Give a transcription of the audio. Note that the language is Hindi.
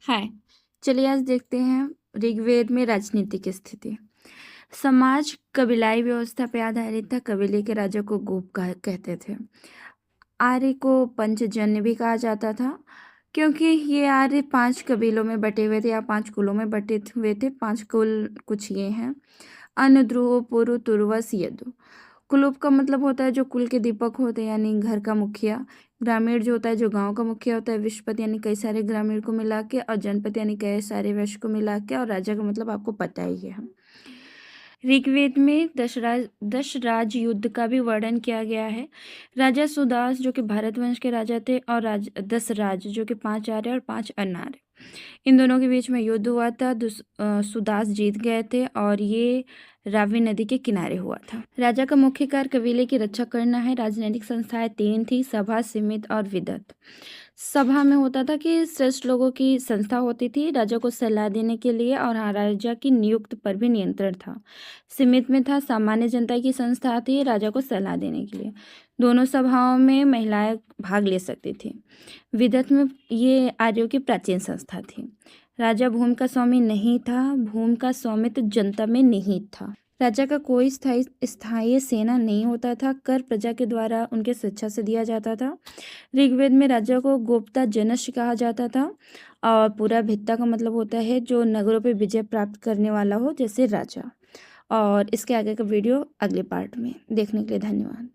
हाय। चलिए आज देखते हैं ऋग्वेद में राजनीतिक स्थिति। समाज कबीलाई व्यवस्था पे आधारित था। कबीले के राजा को गोप कहते थे। आर्य को पंचजन्य भी कहा जाता था, क्योंकि ये आर्य 5 कबीलों में बटे हुए थे या 5 कुलों में बटे हुए थे। 5 कुल कुछ ये हैं: अन्न, ध्रुव, पुरु, तुर्वस, यदु। कुलूप का मतलब होता है जो कुल के दीपक होते हैं, यानी घर का मुखिया। ग्रामीण जो होता है जो गांव का मुखिया होता है। विश्वपति यानी कई सारे ग्रामीण को मिला के, और जनपद यानी कई सारे वैश्य को मिला के, और राजा का मतलब आपको पता ही है। ऋग्वेद में दशराज युद्ध का भी वर्णन किया गया है। राजा सुदास जो कि भारत वंश के राजा थे, और दशराज जो कि 5 आर्य और 5 अनार्य, इन दोनों के बीच में युद्ध हुआ था। सुदास जीत गए थे और ये रावी नदी के किनारे हुआ था। राजा का मुख्य कार्य कबीले की रक्षा करना है। राजनीतिक संस्थाएं 3 थी: सभा, सीमित और विदत। सभा में होता था कि श्रेष्ठ लोगों की संस्था होती थी राजा को सलाह देने के लिए, और हाँ, राजा की नियुक्त पर भी नियंत्रण था। सीमित में था सामान्य जनता की संस्था थी राजा को सलाह देने के लिए। दोनों सभाओं में महिलाएं भाग ले सकती थी। विदत में ये आर्यों की प्राचीन संस्था थी। राजा भूमि का स्वामी नहीं था। भूमि का स्वामित्व जनता में निहित था। राजा का कोई स्थायी सेना नहीं होता था। कर प्रजा के द्वारा उनके स्वेच्छा से दिया जाता था। ऋग्वेद में राजा को गोप्ता जनश कहा जाता था, और पूरा भित्ता का मतलब होता है जो नगरों पे विजय प्राप्त करने वाला हो, जैसे राजा। और इसके आगे का वीडियो अगले पार्ट में देखने के लिए धन्यवाद।